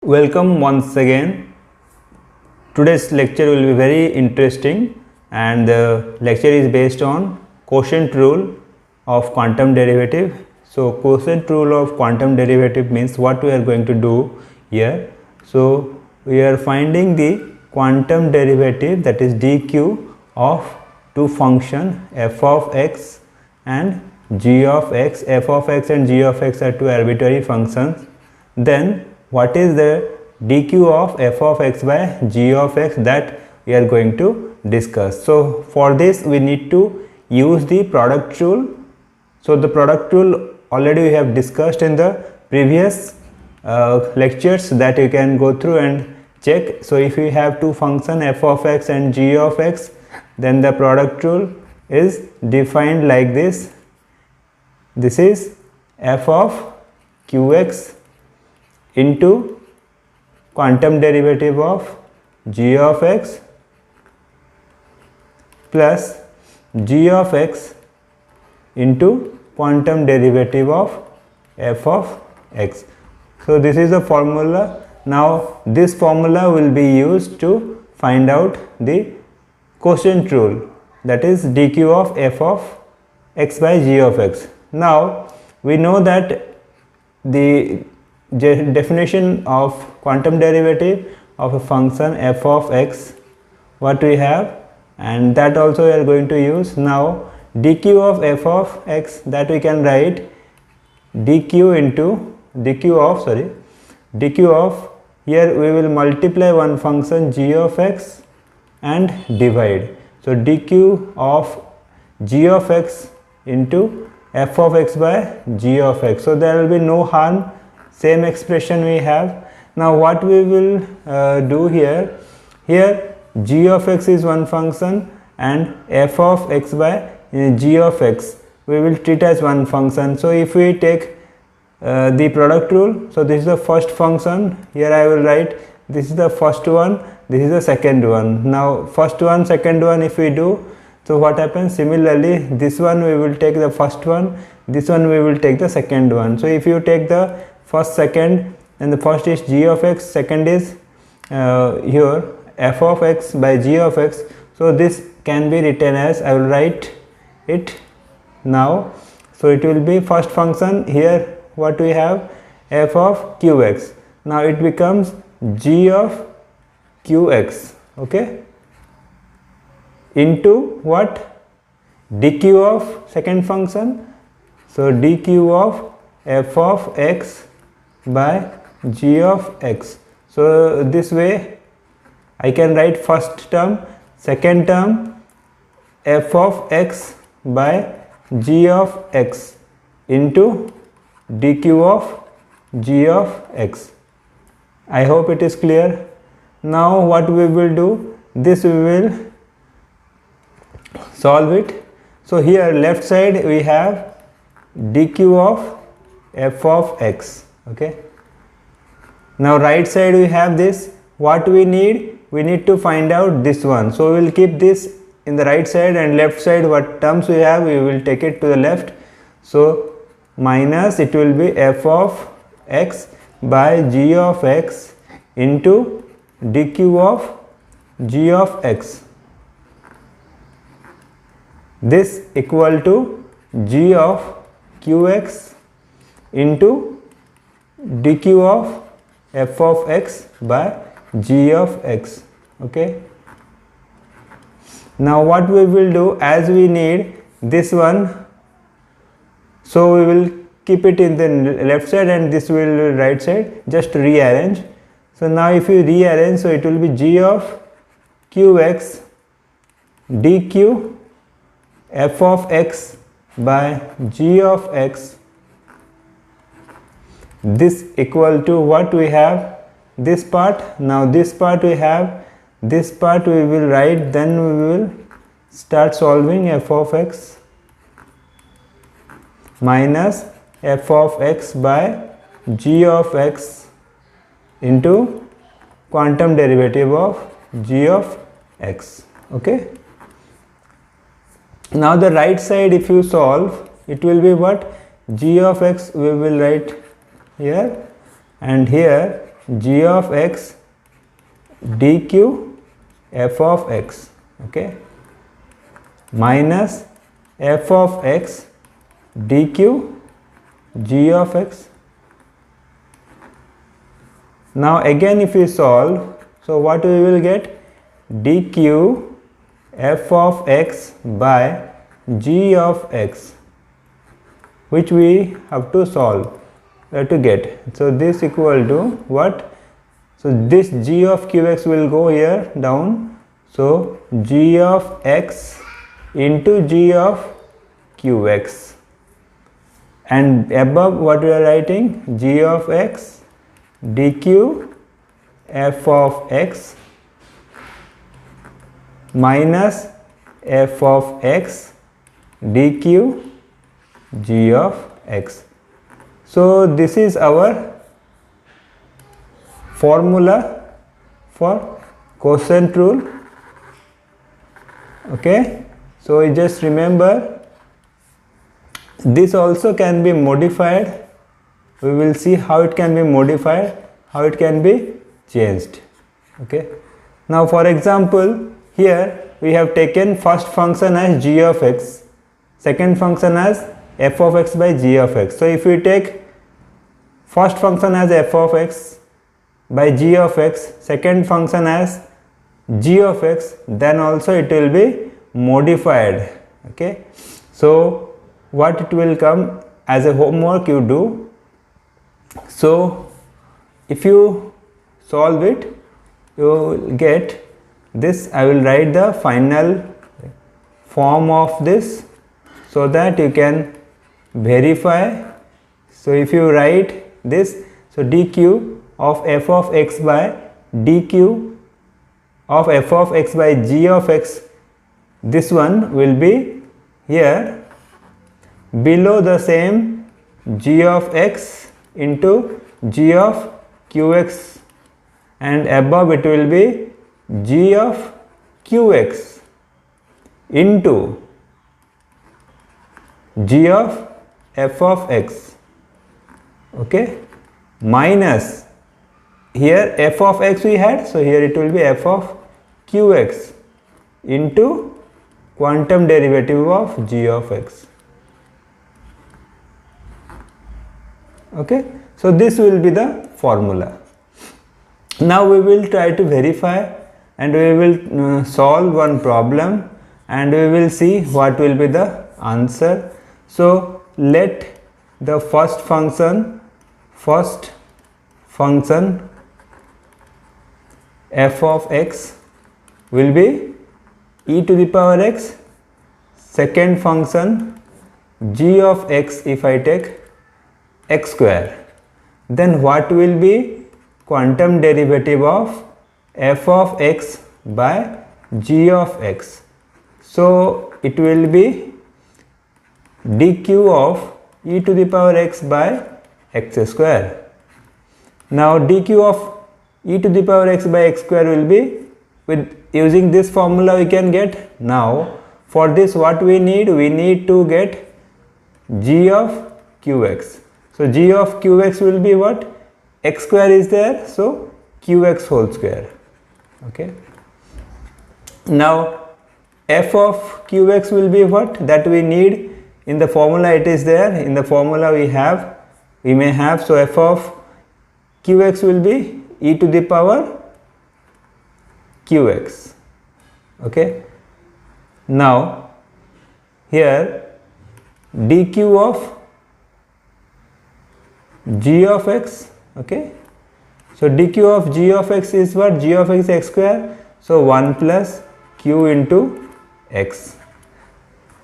Welcome once again. Today's lecture will be very interesting, and the lecture is based on quotient rule of quantum derivative. So quotient rule of quantum derivative means what we are going to do here. So we are finding the quantum derivative, that is dq, of two function f of x and g of x. F of x and g of x are two arbitrary functions. Then what is the dq of f of x by g of x, that we are going to discuss. So for this we need to use the product rule. So the product rule already we have discussed in the previous lectures, that you can go through and check. So if you have two functions f of x and g of x, then the product rule is defined like this. This is f of qx into quantum derivative of g of x plus g of x into quantum derivative of f of x. So this is the formula. Now this formula will be used to find out the quotient rule, that is dq of f of x by g of x. Now we know that the definition of quantum derivative of a function f of x, what we have, and that also we are going to use. Now dq of f of x, that we can write dq into dq of, here we will multiply one function g of x and divide. So dq of g of x into f of x by g of x. So there will be no harm, same expression we have. Now what we will do here g of x is one function and f of x by g of x we will treat as one function. So if we take the product rule, so this is the first function, here I will write this is the first one, this is the second one. Now first one, second one if we do, so what happens, similarly this one we will take the first one, this one we will take the second one. So if you take the first, second, and the first is g of x, second is here f of x by g of x. So this can be written as, I will write it now. So it will be first function, here what we have, f of qx. Now it becomes g of qx, okay, into what, dq of second function. So dq of f of x by g of x. So this way I can write first term, second term, f of x by g of x into dq of g of x. I hope it is clear. Now what we will do, this we will solve it. So here left side we have dq of f of x, okay. Now right side we have this. What we need to find out this one. So we will keep this in the right side, and left side what terms we have we will take it to the left. So minus, it will be f of x by g of x into dq of g of x. This equal to g of qx into dq of f of x by g of x, okay. Now what we will do, as we need this one, so we will keep it in the left side and this will right side, just rearrange. So now if you rearrange, so it will be g of qx dq f of x by g of x. This equal to what we have, this part. Now this part we have, this part we will write, then we will start solving f of x minus f of x by g of x into quantum derivative of g of x, okay. Now the right side if you solve, it will be what, g of x we will write here, and here g of x dq f of x, okay, minus f of x dq g of x. Now again if we solve, so what we will get? dq f of x by g of x, which we have to solve to get. So this equal to what? So this g of qx will go here down. So g of x into g of qx, and above what we are writing? g of x dq f of x minus f of x dq g of x. So this is our formula for quotient rule, okay. So you just remember, this also can be modified. We will see how it can be modified, how it can be changed, okay. Now for example, here we have taken first function as g of x, second function as f of x by g of x. So if we take first function as f of x by g of x, second function as g of x, then also it will be modified, okay. So what it will come as a homework you do. So if you solve it, you will get this. I will write the final form of this so that you can verify. So if you write this, so dq of f of x by dq of f of x by g of x, this one will be here below the same g of x into g of qx, and above it will be g of qx into g of f of x, okay, minus here f of x we had, so here it will be f of qx into quantum derivative of g of x, okay. So this will be the formula. Now we will try to verify, and we will solve one problem, and we will see what will be the answer. So let the first function f of x will be e to the power x, second function g of x, if I take x square, then what will be quantum derivative of f of x by g of x? So it will be dq of e to the power x by x square. Now dq of e to the power x by x square will be, with using this formula we can get. Now for this what we need? We need to get g of qx. So g of qx will be what? X square is there, so qx whole square, okay. Now f of qx will be what? That we need in the formula, it is there in the formula we may have. So f of qx will be e to the power qx, okay. Now here dq of g of x, okay. So dq of g of x is what? G of x is x square, so 1 plus q into x.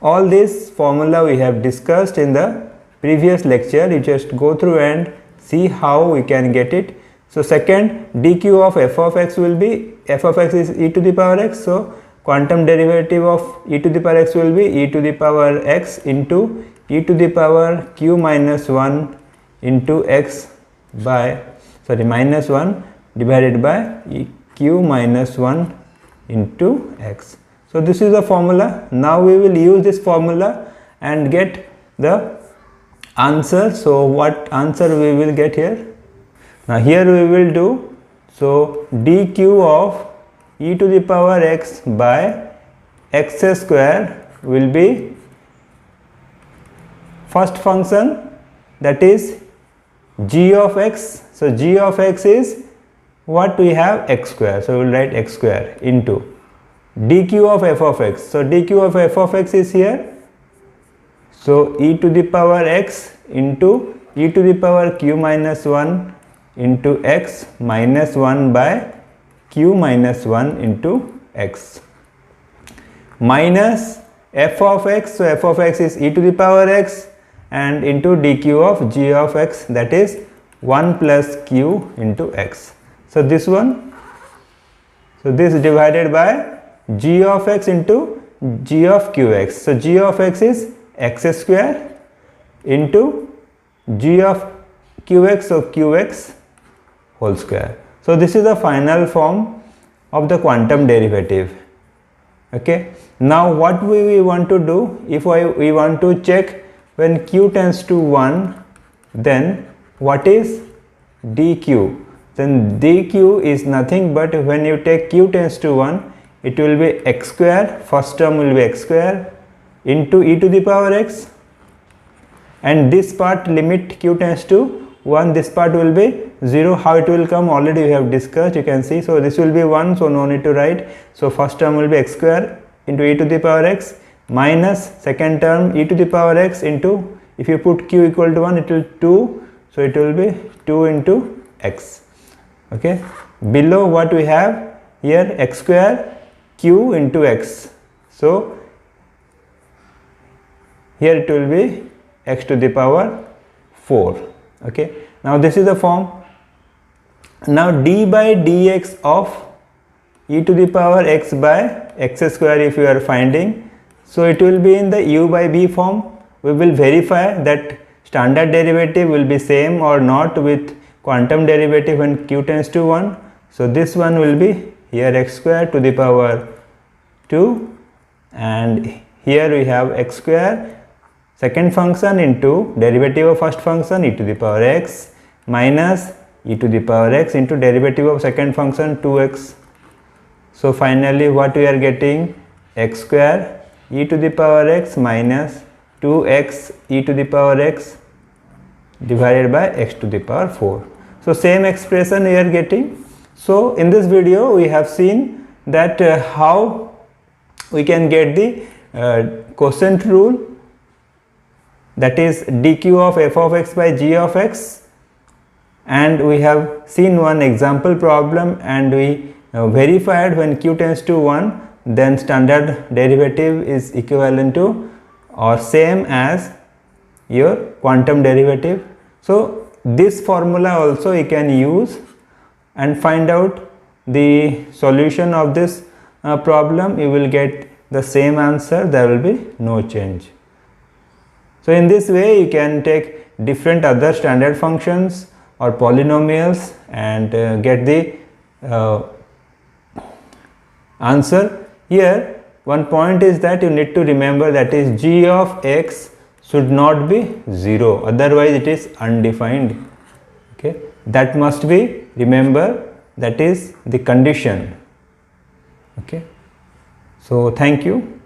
All this formula we have discussed in the previous lecture. You just go through and see how we can get it. So second, dq of f of x will be, f of x is e to the power x, so quantum derivative of e to the power x will be e to the power x into e to the power q minus 1 into x by, sorry, minus 1 divided by q minus 1 into x. So this is the formula. Now we will use this formula and get the answer. So what answer we will get here? Now here we will do, so dq of e to the power x by x square will be first function, that is g of x. So g of x is what we have, x square, so we will write x square into dq of f of x. So dq of f of x is here, so e to the power x into e to the power q minus 1 into x minus 1 by q minus 1 into x minus f of x. So f of x is e to the power x and into dq of g of x, that is 1 plus q into x. So this one, so this is divided by g of x into g of qx. So g of x is x square into g of qx, so qx whole square. So this is the final form of the quantum derivative. Okay. Now what we want to do, if we want to check when q tends to 1, then what is dq? Then dq is nothing but when you take q tends to 1, it will be x square, first term will be x square into e to the power x, and this part limit q tends to 1, this part will be 0. How it will come, already we have discussed, you can see. So this will be 1, so no need to write. So first term will be x square into e to the power x minus second term e to the power x into, if you put q equal to 1, it will 2, so it will be 2 into x. Okay. Below what we have here, x square q into x. So here it will be x to the power 4. Okay. Now this is the form. Now d by dx of e to the power x by x square, if you are finding, so it will be in the u by b form. We will verify that standard derivative will be same or not with quantum derivative when q tends to 1. So this one will be here x square to the power 2, and here we have x square second function into derivative of first function e to the power x minus e to the power x into derivative of second function 2x. So finally what we are getting, x square e to the power x minus 2x e to the power x divided by x to the power 4. So same expression we are getting. So in this video we have seen that how we can get the quotient rule, that is dq of f of x by g of x, and we have seen one example problem and we verified when q tends to 1, then standard derivative is equivalent to or same as your quantum derivative. So this formula also you can use and find out the solution of this problem. You will get the same answer, there will be no change. So in this way you can take different other standard functions or polynomials and get the answer. Here one point is that you need to remember, that is g of x should not be 0, otherwise it is undefined. Okay, that must be remember, that is the condition. Okay, so thank you.